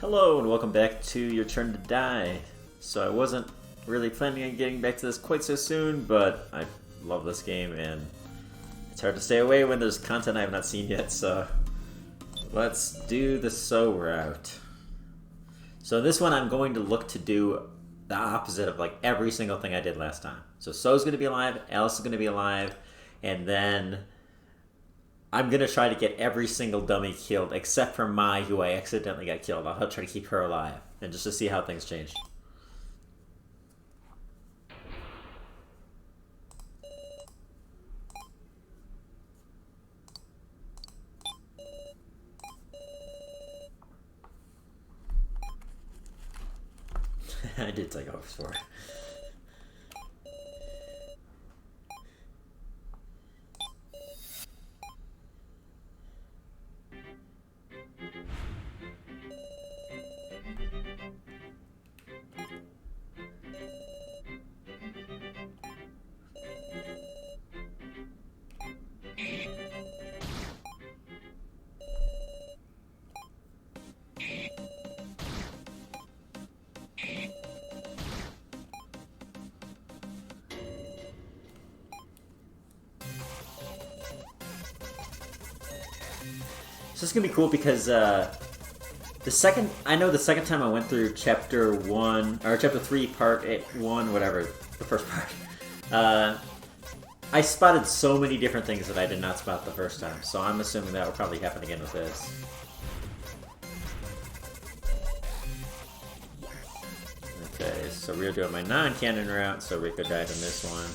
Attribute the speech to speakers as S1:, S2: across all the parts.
S1: Hello and welcome back to Your Turn to Die. So I wasn't really planning on getting back to this quite so soon, but I love this game and it's hard to stay away when there's content I have not seen yet, so let's do the So route. So this one I'm going to look to do the opposite of like every single thing I did last time. So So's going to be alive, Alice is going to be alive, and then I'm going to try to get every single dummy killed, except for Mai, who I accidentally got killed. I'll try to keep her alive, and just to see how things change. I did take off for it. So this is gonna be cool because the second time I went through chapter 1 or chapter 3 part 1, whatever, the first part, I spotted so many different things that I did not spot the first time. So I'm assuming that will probably happen again with this. Okay, so we're doing my non-canon route, so Rico died in this one.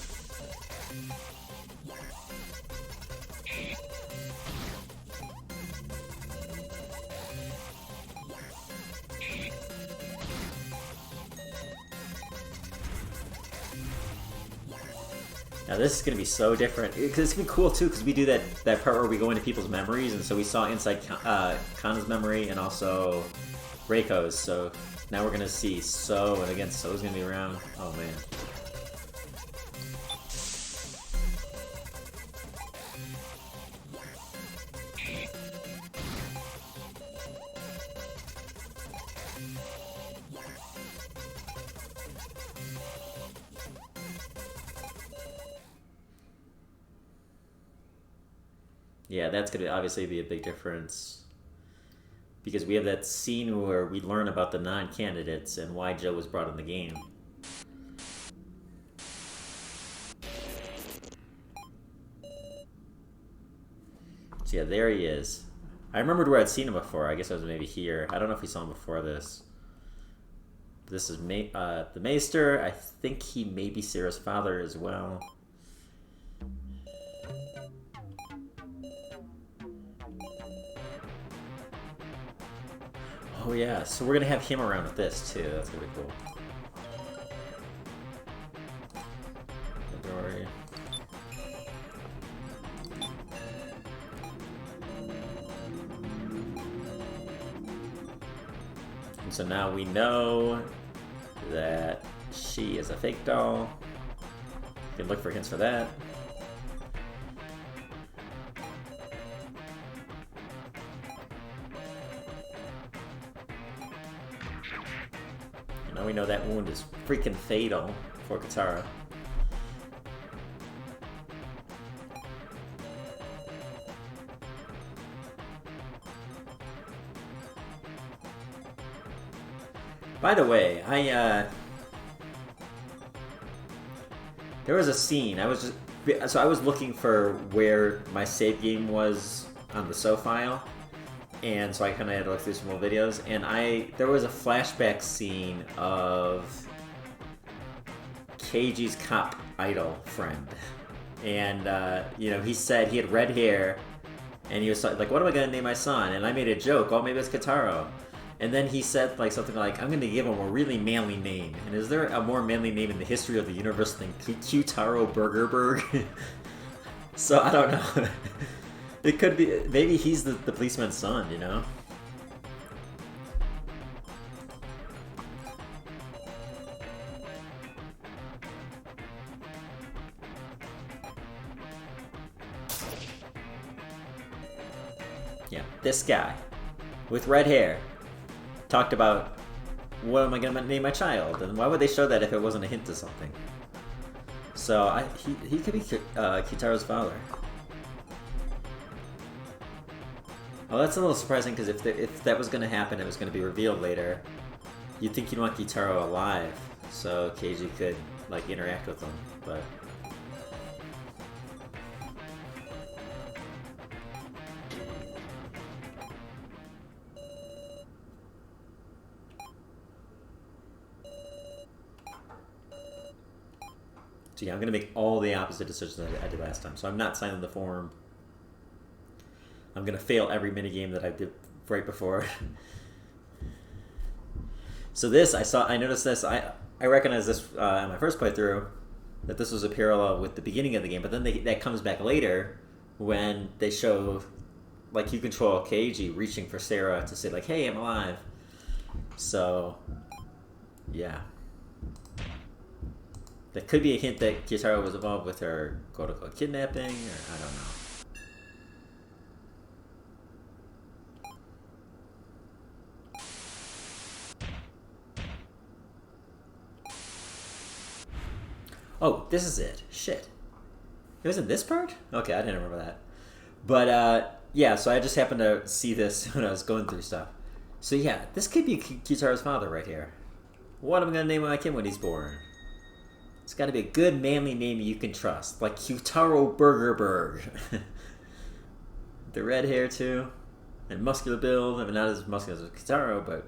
S1: Now this is going to be so different. It's going to be cool too, because we do that part where we go into people's memories, and so we saw inside Kana's memory and also Reiko's, so now we're going to see So, and again, So's going to be around. Oh man. Yeah, that's going to obviously be a big difference. Because we have that scene where we learn about the non-candidates and why Joe was brought in the game. So yeah, there he is. I remembered where I'd seen him before. I guess I was maybe here. I don't know if we saw him before this. This is the Maester. I think he may be Sarah's father as well. Oh yeah, so we're gonna have him around with this too. That's gonna be cool. Midori. And so now we know that she is a fake doll. You can look for hints for that. Now we know that wound is freaking fatal for Katara. By the way, there was a scene. I was looking for where my save game was on the So file. And so I kind of had to look through some old videos, and there was a flashback scene of Keiji's cop idol friend, and you know, he said he had red hair, and he was like, "What am I gonna name my son?" And I made a joke, "Oh, maybe it's Kataro," and then he said like something like, "I'm gonna give him a really manly name." And is there a more manly name in the history of the universe than Kyutaro Burgerberg? So I don't know. It could be, maybe he's the policeman's son, you know? Yeah, this guy with red hair. talked about what am I gonna name my child, and why would they show that if it wasn't a hint to something? So he could be Kitaro's father. Well, that's a little surprising because if that was gonna happen, it was gonna be revealed later. You'd think you'd want Kitaro alive, so Keiji could like interact with him, but. So yeah, I'm gonna make all the opposite decisions I did last time. So I'm not signing the form. I'm gonna fail every minigame that I did right before. So this, I noticed this, I recognized this on my first playthrough, that this was a parallel with the beginning of the game, but then that comes back later when they show, like, you control Keiji reaching for Sarah to say, like, hey, I'm alive. So, yeah. That could be a hint that Kitaro was involved with her quote-unquote kidnapping, or I don't know. Oh, this is it. Shit. It was in this part? Okay, I didn't remember that. But, yeah, so I just happened to see this when I was going through stuff. So, yeah, this could be Kitaro's father right here. What am I going to name my kid when he's born? It's got to be a good, manly name you can trust. Like Kyutaro Burgerberg. The red hair, too. And muscular build. I mean, not as muscular as Kitaro, but...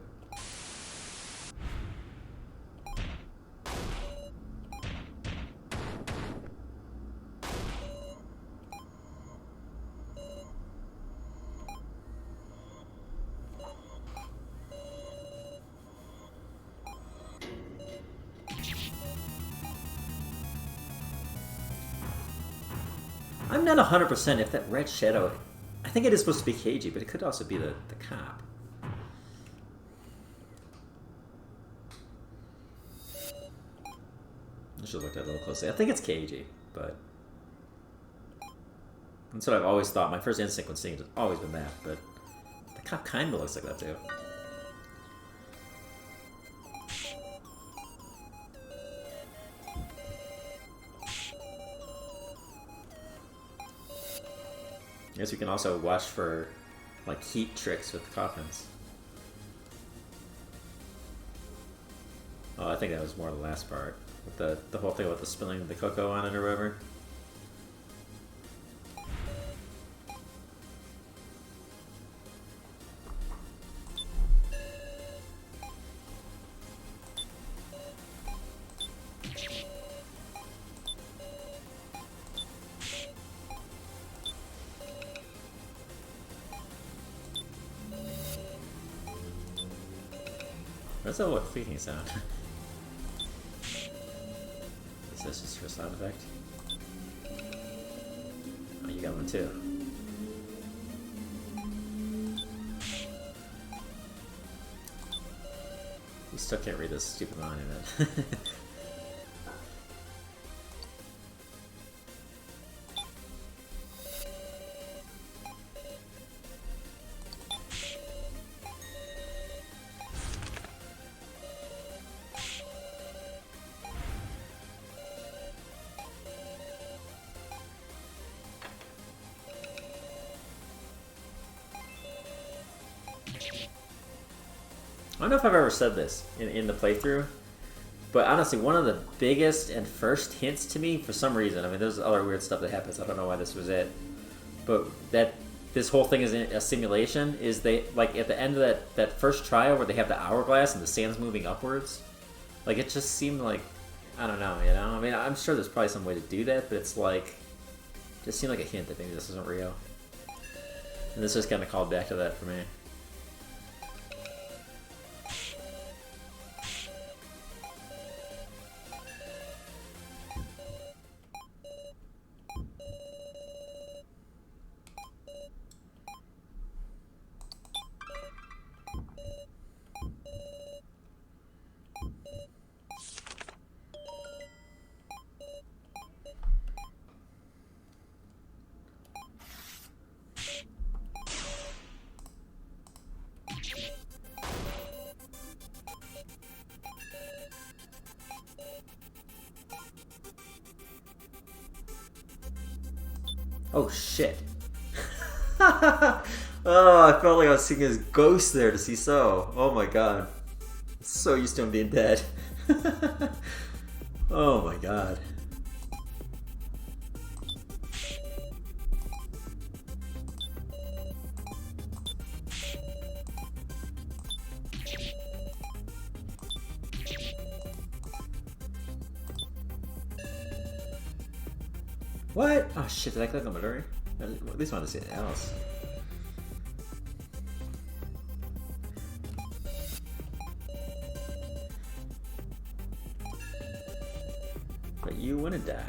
S1: I'm not 100% if that red shadow... I think it is supposed to be Keiji, but it could also be the cop. I should look at it a little closely. I think it's Keiji, but... That's what I've always thought. My first instinct when seeing it has always been that, but... The cop kind of looks like that, too. I guess you can also watch for, like, heat tricks with coffins. Oh, I think that was more the last part. With the whole thing about the spilling the cocoa on it or whatever. What's that what clicking sound? Is this just for sound effect? Oh, you got one too. You still can't read this stupid monument. I don't know if I've ever said this in the playthrough, but honestly, one of the biggest and first hints to me, for some reason, I mean, there's other weird stuff that happens, I don't know why this was it, but that this whole thing is a simulation, is they, like, at the end of that first trial where they have the hourglass and the sand's moving upwards, like, it just seemed like, I don't know, you know? I mean, I'm sure there's probably some way to do that, but it's like, it just seemed like a hint that maybe this isn't real. And this just kind of called back to that for me. Oh shit. Oh, I felt like I was seeing his ghost there to see so. Oh my god. So used to him being dead. Oh my god. What? Oh shit, did I click on Midori? I at least wanted to see anything else. But you wouldn't die.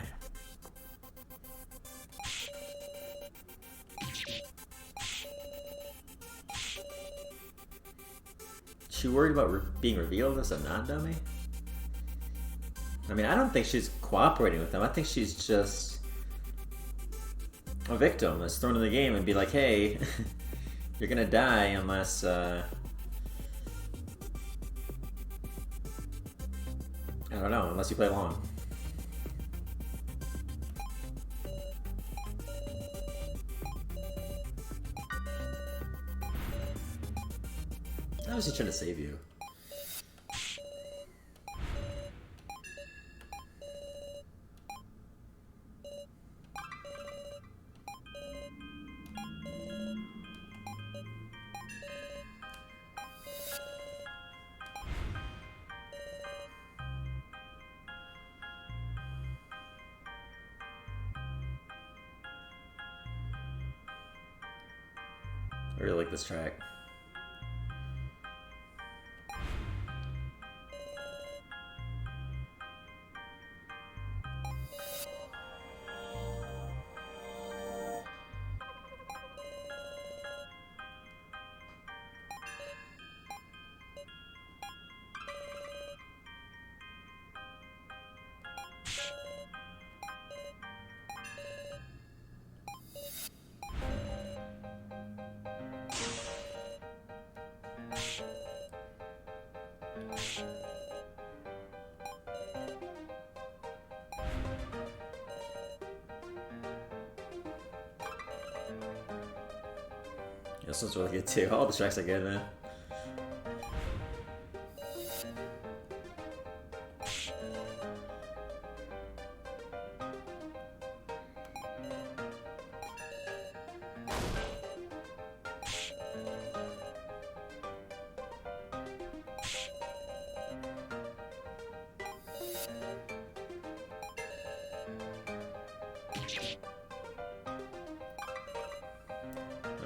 S1: She worried about being revealed as a non-dummy? I mean, I don't think she's cooperating with them. I think she's just a victim that's thrown in the game and be like, hey, you're gonna die unless, I don't know, unless you play long. I was just trying to save you. I really like this track. This one's really good too. All the tracks are good, man.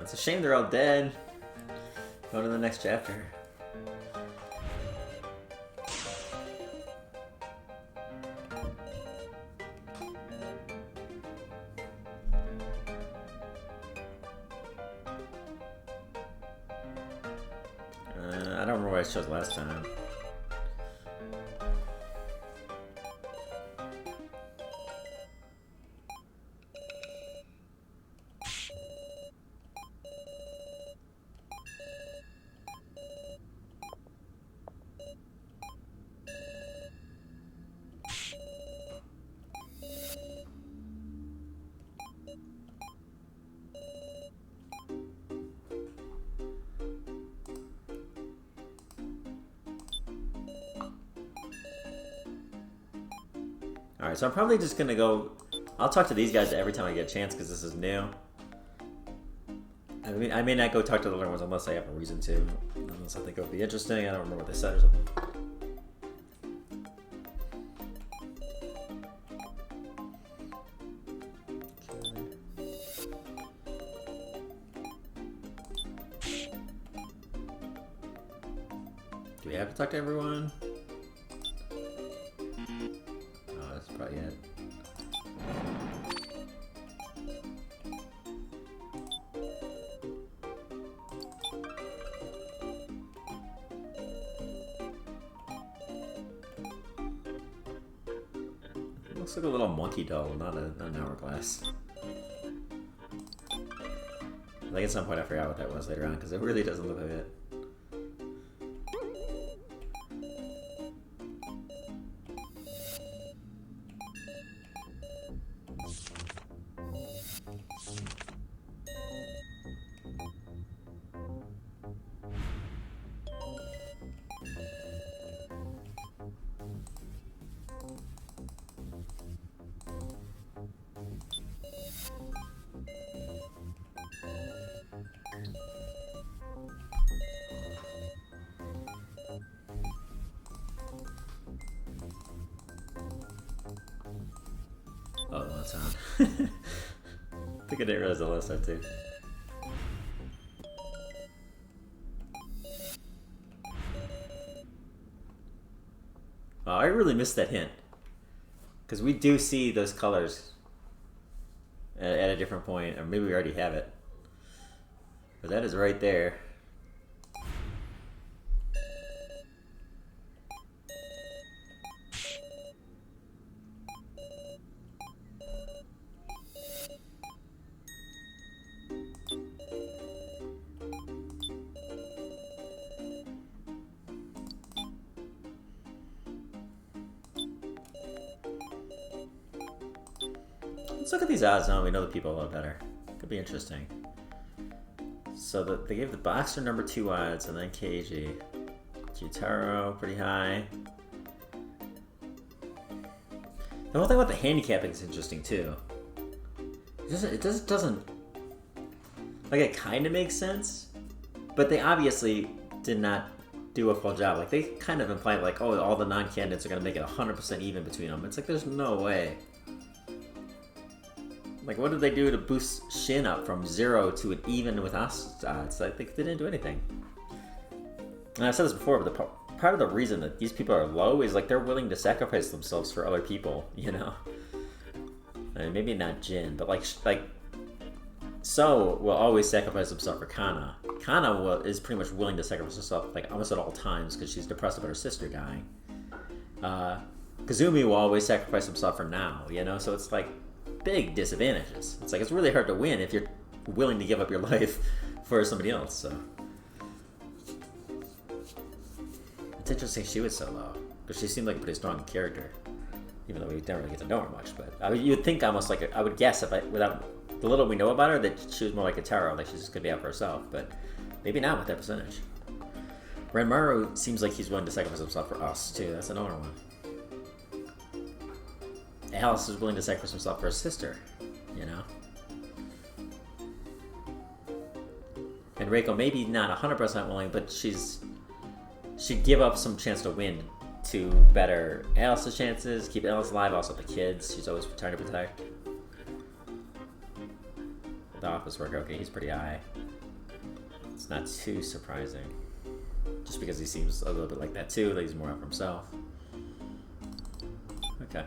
S1: It's a shame they're all dead. Go to the next chapter. I don't remember what I chose last time. Alright, so I'm probably just gonna go... I'll talk to these guys every time I get a chance, because this is new. I mean, I may not go talk to the other ones unless I have a reason to. Unless I think it would be interesting. I don't remember what they said or something. Do we have to talk to everyone? Oh, that's probably it. Looks like a little monkey doll, not an hourglass. I think at some point I forgot what that was later on, because it really doesn't look like it. it's on. I think I didn't realize the last time too. Oh, I really missed that hint. Because we do see those colors at a different point, or maybe we already have it. But that is right there. Let's look at these odds now we know the people a little better. Could be interesting. So they gave the Boxer number 2 odds, and then KG. Gyutaro, pretty high. The whole thing about the handicapping is interesting too. It doesn't like, it kind of makes sense, but they obviously did not do a full job. Like, they kind of implied like, oh, all the non-candidates are gonna make it 100% even between them. It's like, there's no way. Like, what did they do to boost Shin up from 0 to an even with us odds? I think they didn't do anything. And I've said this before, but part of the reason that these people are low is like they're willing to sacrifice themselves for other people, you know? I mean, maybe not Jin, but like So will always sacrifice himself for Kana. Kana is pretty much willing to sacrifice herself like almost at all times because she's depressed about her sister dying. Kazumi will always sacrifice himself for Now, you know? So it's like big disadvantages. It's like, it's really hard to win if you're willing to give up your life for somebody else, so. It's interesting she was so low, because she seemed like a pretty strong character, even though we didn't really get to know her much, but you would think almost like, I would guess, without the little we know about her, that she was more like a Taro, like she's just gonna be out for herself, but maybe not with that percentage. Ranmaru seems like he's willing to sacrifice himself for us, too. That's another one. Alice is willing to sacrifice himself for her sister, you know? And Reiko maybe not 100% willing, but she'd give up some chance to win to better Alice's chances, keep Alice alive, also the kids she's always trying to protect. The office worker, okay, he's pretty high. It's not too surprising. Just because he seems a little bit like that too, that he's more out for himself. Okay.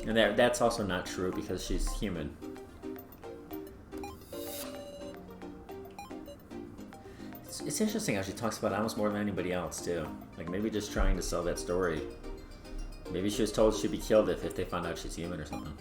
S1: And that's also not true because she's human. It's interesting how she talks about it almost more than anybody else, too. Like, maybe just trying to sell that story. Maybe she was told she'd be killed if they found out she's human or something.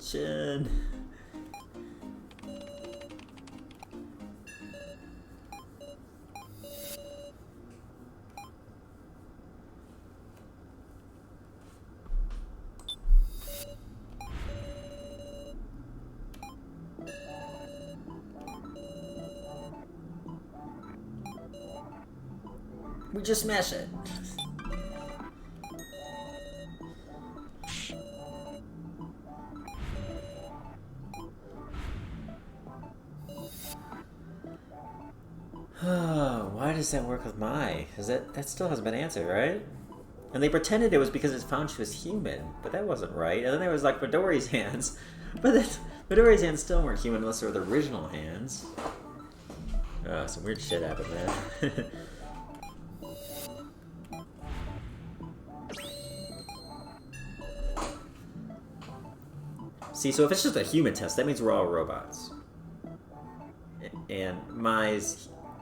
S1: Shin. We just smash it. Why does that work with Mai? Because that still hasn't been answered, right? And they pretended it was because it found she was human, but that wasn't right. And then there was like Midori's hands, but then Midori's hands still weren't human unless they were the original hands. Some weird shit happened there. See, so if it's just a human test, that means we're all robots. And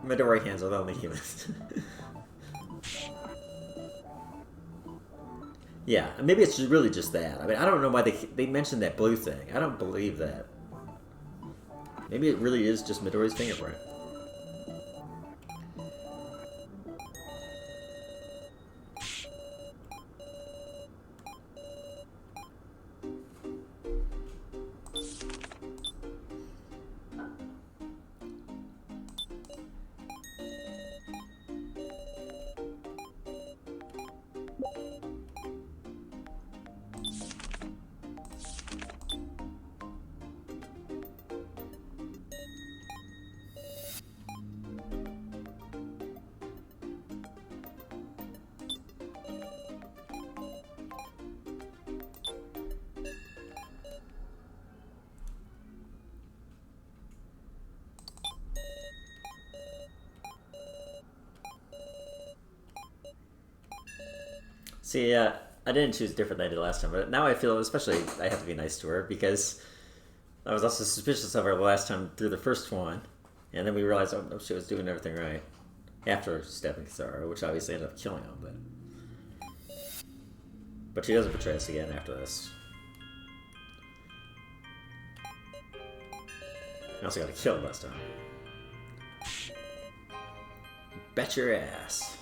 S1: Midori hands are the only humans. Yeah, maybe it's really just that. I mean, I don't know why they mentioned that blue thing. I don't believe that. Maybe it really is just Midori's fingerprint. See, I didn't choose different than I did last time, but now I feel especially I have to be nice to her because I was also suspicious of her the last time through the first one, and then we realized, oh no, she was doing everything right after stabbing Kizaru, which obviously ended up killing him. But she doesn't betray us again after this. I also got killed last time. Bet your ass.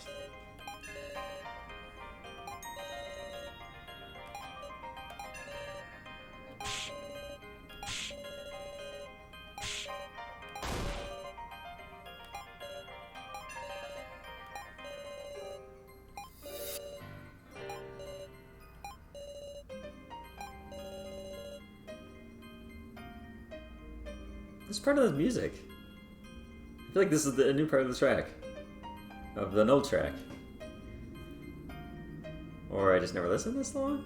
S1: This part of the music. I feel like this is a new part of the track. Of the old track. Or I just never listened this long?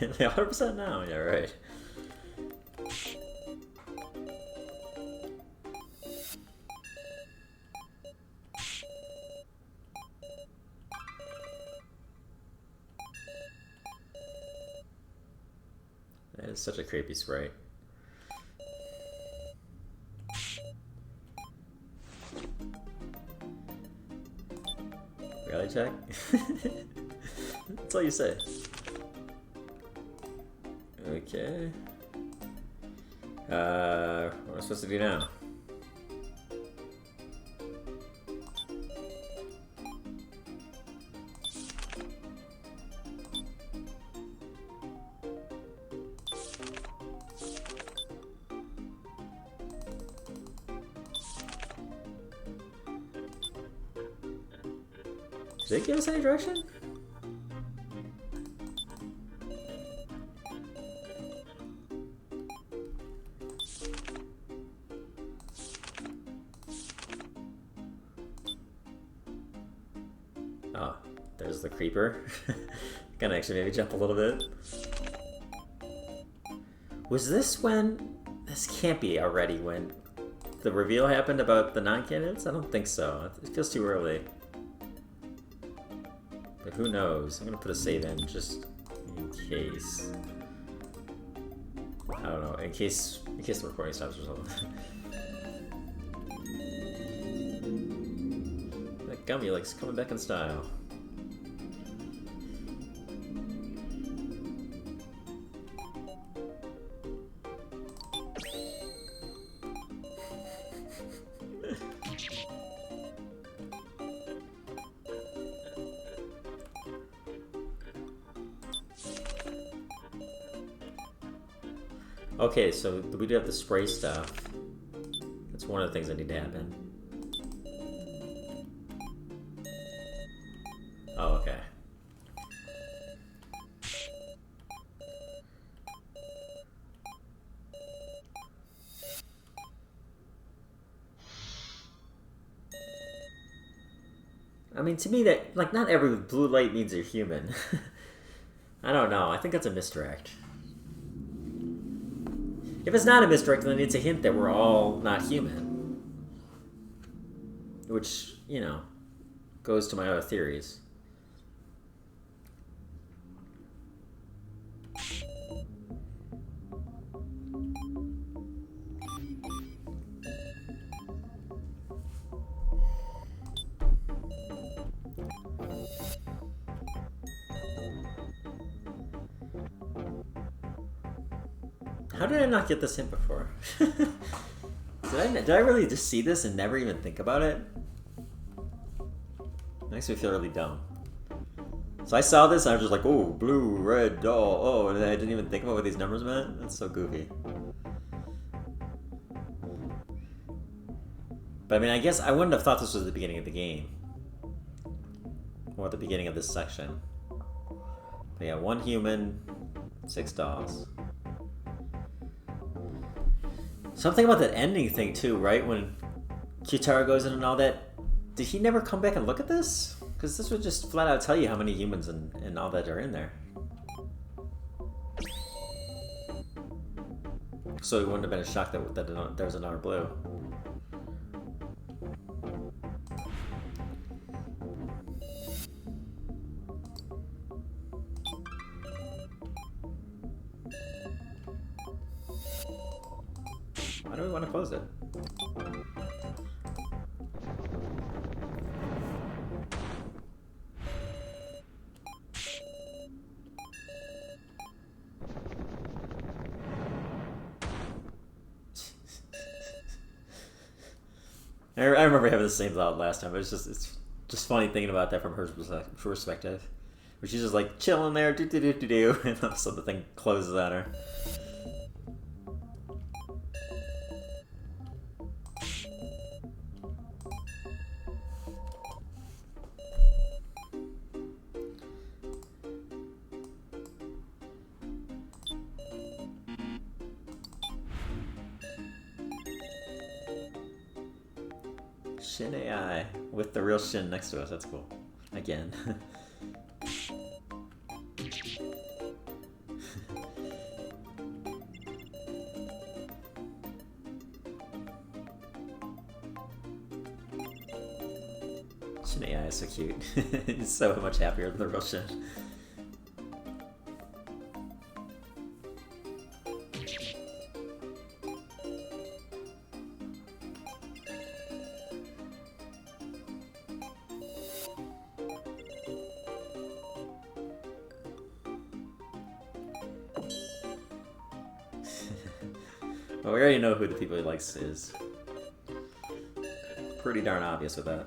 S1: They 100% now, yeah, right. That is such a creepy sprite. Reality check? That's all you say. Okay. What am I supposed to do now? Did they give us any direction? Oh, there's the creeper. Gonna actually maybe jump a little bit. Was this when... This can't be already when the reveal happened about the non-candidates? I don't think so. It feels too early. But who knows? I'm gonna put a save in just in case. I don't know, in case the recording stops or something. That gummy likes coming back in style. Okay, so we do have the spray stuff. That's one of the things that need to happen. Oh, okay. I mean, to me, that, like, not every blue light means you're human. I don't know. I think that's a misdirect. If it's not a misdirect, then it's a hint that we're all not human. Which, you know, goes to my other theories. How did I not get this hint before? Did I really just see this and never even think about it? It makes me feel really dumb. So I saw this and I was just like, oh, blue, red, oh, and I didn't even think about what these numbers meant? That's so goofy. But I mean, I guess I wouldn't have thought this was the beginning of the game. or at the beginning of this section. But yeah, 1 human, 6 dolls. Something about that ending thing too, right? When Kitara goes in and all that. Did he never come back and look at this? Because this would just flat out tell you how many humans and all that are in there. So it wouldn't have been a shock that there was another blue. Why do we want to close it? I remember having the same thought last time. It's just funny thinking about that from her perspective, where she's just like chilling there, and all of a sudden the thing closes on her. Shin AI with the real Shin next to us. That's cool. Again. Shin AI is so cute. He's so much happier than the real Shin. Well, we already know who the people he likes is. Pretty darn obvious with that.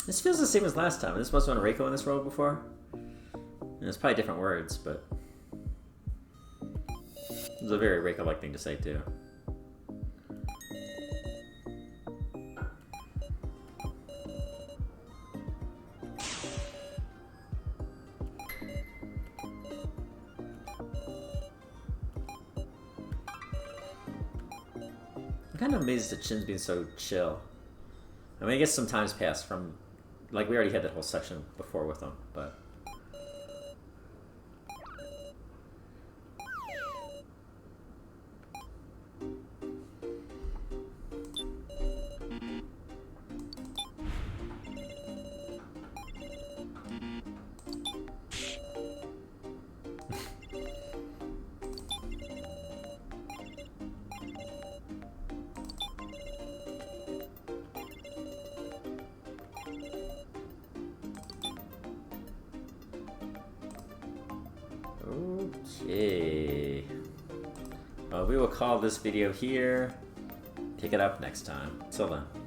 S1: This feels the same as last time. This wasn't Reiko in this role before. And it's probably different words, but it was a very Reiko-like thing to say too. I'm kind of amazed at Shin's being so chill. I mean, I guess some time's passed from, like, we already had that whole section before with him, but... Okay. Well, we will call this video here. Pick it up next time. Till then.